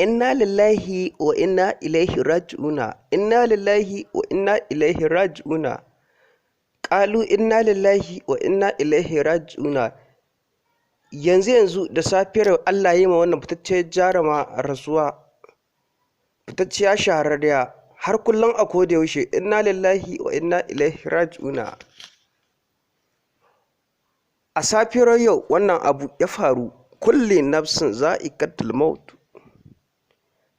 Inna lillahi wa inna ilaihi raji'una. Inna lillahi wa inna ilaihi raji'una. Qalu inna lillahi wa inna ilaihi raji'una. Yanzu da safiyar Allah yi ma wannan fitacciyar jaruma rasuwa. Fitacciya shahararriya har kullum a koda yaushe inna lillahi wa inna ilaihi raji'una. A safiyar yau wannan abu ya faru. Kulli nafsin za'iqatul maut.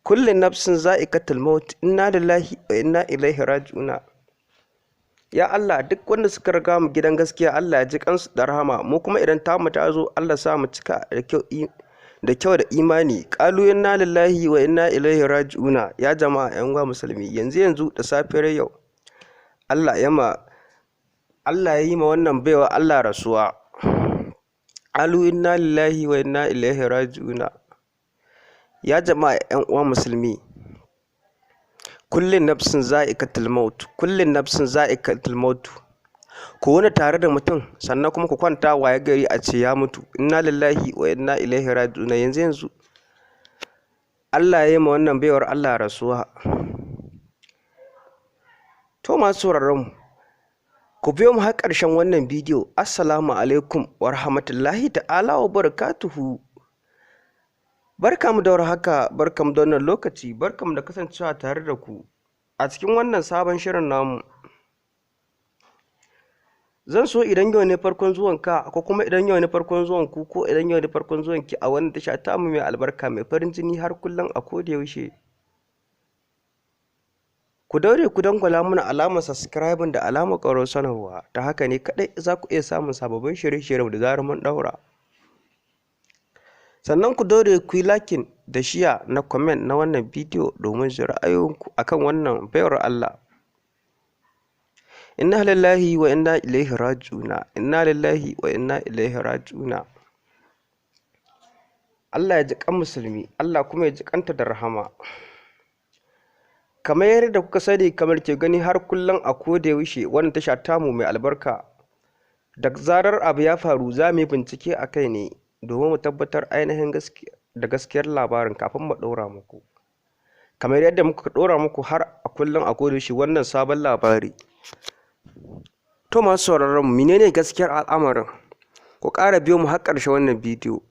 Kulli nafsin za'iqatul maut. Inna lillahi wa inna ilaihi raji'una. Ya Allah, duk wanda suka riga mu gidan gaskiya Allah ya ji kansu da rahama, mu kuma idan tamu ta zo Allah sa mu cika da kyau da imani. Qalu inna lillahi wa inna ilaihi raji'una. Ya jama'a yan uwa musulmi, yanzu da safiyar yau Allah ya yi ma wannan baiwa Allah rasuwa. Qalu inna lillahi wa inna ilaihi raji'una. Ya jama'a yan uwa musulmi, kullin nafsin za'iqatul maut. Kullin nafsin za'iqatul maut. Ku wani tare da mutum sannan kuma ku kwanta waye gari a ce ya mutu. Inna lillahi wa inna ilaihi raji'un. Yanzu Allah ya yi ma wannan baiwar Allah rasuwa. To masu sauraron mu, ku biyo mu har ƙarshen wannan bidiyo. Assalamu alaikum wa rahmatullahi ta'ala wa barakatuhu. Barkamu da warhaka, barkamu da wannan lokaci, barkamu da kasancewa tare da ku a cikin wannan sabon shirin namu. Zan so idan yau ne farkon zuwanka ko kuma idan yau ne farkon zuwan ku ko idan yau ne farkon zuwan ki a wannan tasha tamu mai albarka mai farin jini har kullum a koda yaushe, ku daure ku dangwala mana alamar subscribing da alamar ƙarar sanarwa. Ta haka ne kadai za ku iya samun sababbin shirye-shirye da zarar mun daura. Sannan ku daure ku yi lakin da shiya na comment na wannan bidiyo domin ji ra'ayoyinku akan wannan baiwar Allah. Inna lillahi wa inna ilaihi raji'una. Inna lillahi wa inna ilaihi raji'una. Allah ya ji kan musulmi, Allah kuma ya ji kanta da rahama. Kamar yadda kuka sani, kamar ke gani har kullum a koda yaushe wannan tasha tamu mai albarka, da zarar abu ya faru za mu yi bincike a kai ne domin mu tabbatar ainihin gaskiyar labarin kafin mu ɗora muku. Kamar yadda muka ɗora muku har a kullum a koda yaushe wannan sabon labari. To masu sauraron mu, menene gaskiyar al'amarin? Ku ƙara biyo mu har ƙarshen wannan bidiyo.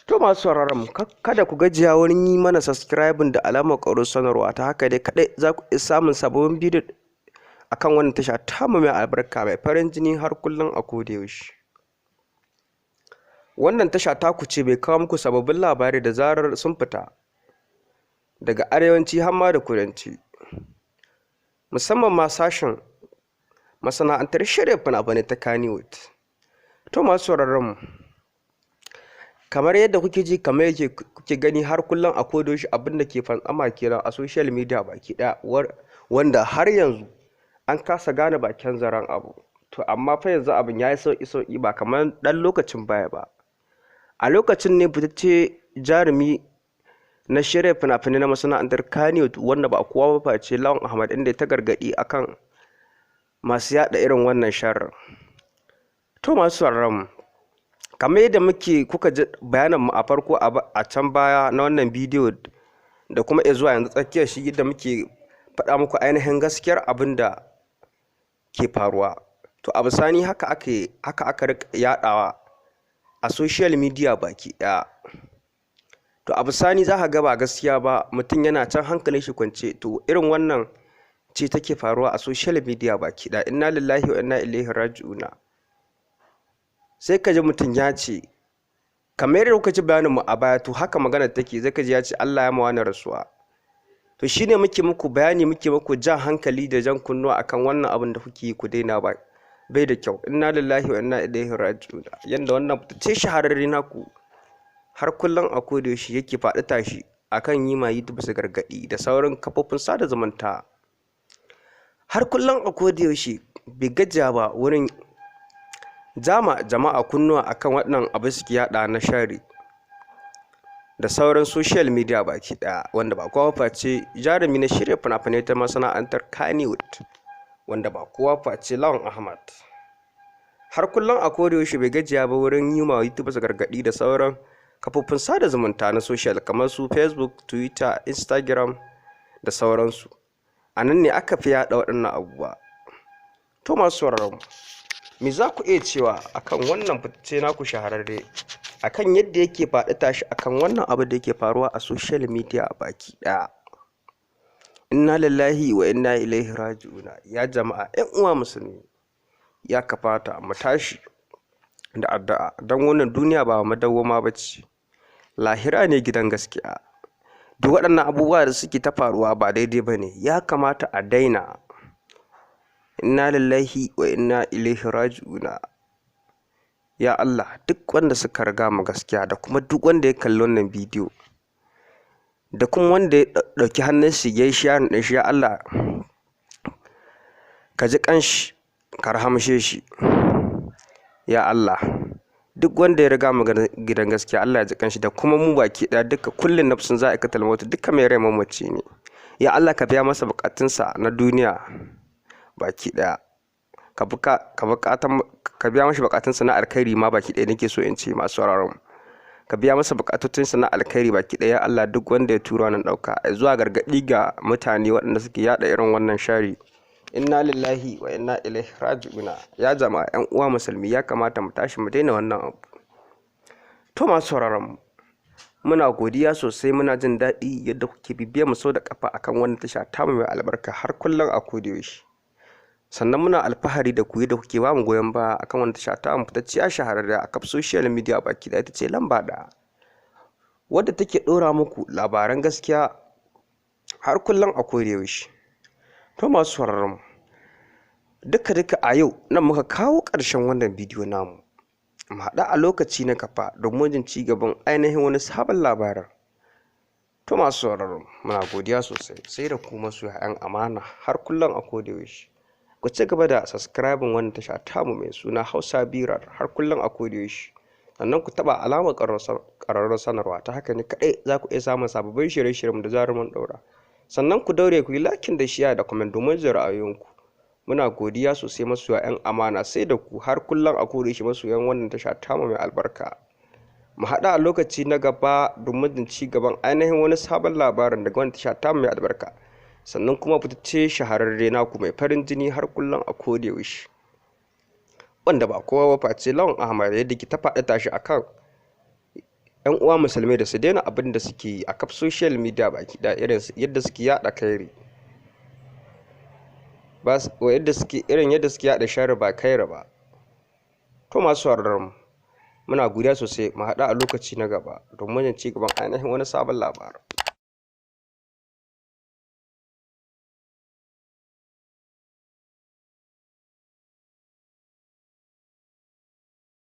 To masu sauraron mu, kada ku gajiya wurin yi mana subscribing da alamar ƙarar sanarwa. Ta haka dai kadai za ku iya samun sababbin bidiyo akan wannan tasha tamu mai albarka mai farin jini har kullum a koda yaushe. Wannan tasha taku ce bai kawo muku sababbin labarai da zarar sun fita daga arewanci har ma da kudanci, musamman ma sashen masana'antar shirya fina-finai ta Kannywood. To masu sauraron mu, kamar yadda kuke ji, kamar yake kuke gani har kullum a koda yaushe abin da ke fantsama kenan a social media baki ɗaya, wanda har yanzu an kasa gane bakin zaren abu. To amma fa yanzu abin ya yi sauƙi ba kamar ɗan lokacin baya ba. A lokacin ne fitacce jarumi na shirya fina-finai na masana'antar Kannywood wanda ba kowa ba face Lawan Ahmad, inda ta gargaɗi akan masu yaɗa irin wannan sharrin. To masu sauraron mu, kamar yadda kuka ji bayanan mu a farko a can baya na wannan bidiyo da kuma zuwa yanzu tsakiyar shi, da muke faɗa muku ainihin gaskiyar abin da ke faruwa. To a bisani haka aka rika yaɗawa a social media baki ɗaya. To a bisani za ka ga ba gaskiya ba, mutum yana can hankalin shi kwance. To irin wannan ce take faruwa a social media baki ɗaya. Inna lillahi wa inna ilaihi raji'una. Sai ka ji mutum ya ce, kamar yadda kuka ji bayanin mu a baya, to haka magana take. Zai ka ji ya ce Allah ya ma wani rasuwa. To shine muke muku bayani, muke muku jan hankali da jan kunnuwa akan wannan abin da kuke yi, ku daina bai da kyau. Inna lillahi wa inna ilaihi raji'un. Yanda wannan ce shahararre naku har kullum a koda yaushe yake faɗi tashi akan yi ma YouTube su gargaɗi da sauran kafofin sada zumunta. Har kullum a koda yaushe bai gajiya ba wurin jama'a kunnuwa akan waɗannan abu suke yaɗa na shari da sauran social media baki ɗaya, wanda ba kowa face jarumi na shirya fina-finai ta masana'antar Kannywood, wanda ba kowa face Lawan Ahmad. Har kullum a koda yaushe bai gajiya ba wurin yi ma YouTube gargaɗi da sauran kafofin sada zumunta na social kamar su Facebook, Twitter, Instagram da sauransu. A nan ne aka fi yaɗa waɗannan abubuwa. To masu sauraron me za ku iya cewa akan wannan fice naku shahararre akan yadda yake faɗi tashi akan wannan abu da yake faruwa a social media baki ɗaya? Inna lillahi wa inna ilaihi raji'una. Ya jama'a 'yan uwa musulmi, ya kafata mu tashi da addu'a don wannan duniya ba madawwama bace, lahira ne gidan gaskiya. Duk waɗannan abubuwa da suke ta faruwa ba daidai bane, ya kamata a daina. Inna lillahi wa inna ilaihi raji'una. Ya Allah, duk wanda suka riga mu gaskiya da kuma duk wanda ya kalli wannan bidiyo da kuma wanda ya ɗauki hannun shi ya yi sharing ɗin shi, ya Allah ka ji kanshi, ka rahamshe shi. Ya Allah, duk wanda ya riga mu gidan gaskiya Allah ya ji kanshi, da kuma mu baki ɗaya duka kullun nafsin za'iqatul maut, duka mai rai mamaci ne. Ya Allah ka biya masa bukatunsa na duniya baki ɗaya, ka biya masa bukatunsa na alkhairi ma baki ɗaya, nake so in ce masu sauraron, ka biya masa bukatunsa na alkhairi baki ɗaya. Ya Allah, duk wanda ya tura nan ɗauka zuwa gargaɗi ga mutane waɗanda suke yaɗa irin wannan shari. Inna lillahi wa inna ilaihi raji'una. Ya jama'a 'yan uwa musulmi, ya kamata mu tashi mu daina wannan abu. To masu sauraron muna godiya sosai, muna jin daɗi yadda kuke bibiyar mu sau da kafa akan wannan tasha tamu mai albarka har kullum a kodayaushe. Sannan muna alfahari da ku yadda kuke ba mu goyon baya akan wannan tasha tamu fitacciya shahararra a kaf social media baki da ita ce lamba ɗaya, wadda take ɗora muku labaran gaskiya har kullum a kodayaushe. To masu sauraron duka a yau nan muka kawo ƙarshen wannan bidiyo namu. Mu haɗa a lokaci na kafa domin jin ci gaban ainihin wani sabon labarin. To masu sauraron muna godiya sosai, sai da ku masu 'yan amana har kullum a kodayaushe. Ku ci gaba da subscribing wannan tasha tamu mai suna Hausa Birar har kullum a kodayaushe. Sannan ku taɓa alamar ƙararrawar sanarwa, ta haka ne kaɗai za ku iya samun sababbin shirye-shiryen da zarar mun ɗaura. Sannan ku daure ku yi lakin da share da comment domin jin ra'ayoyinku. Muna godiya sosai masoya 'yan amana, sai da ku har kullum a kodayaushe masoyan wannan tasha tamu mai albarka. Mu haɗa a lokaci na gaba domin jin ci gaban ainihin wani sabon labarin daga wannan tasha tamu mai albarka. Sannan kuma fitacce shahararre naku mai farin jini har kullum a kodayaushe, wanda ba kowa ba face Lawan Ahmad, yadda ke ta faɗi tashi akan 'yan uwa musulmai da su daina abin da suke yi a kaf social media baki da irin yadda suke yaɗa kairi, yadda suke yaɗa sharri ba kairi ba. To masu sauraron muna godiya sosai, mu haɗa a lokaci na gaba domin jin ci gaban ainihin wani sabon labarin.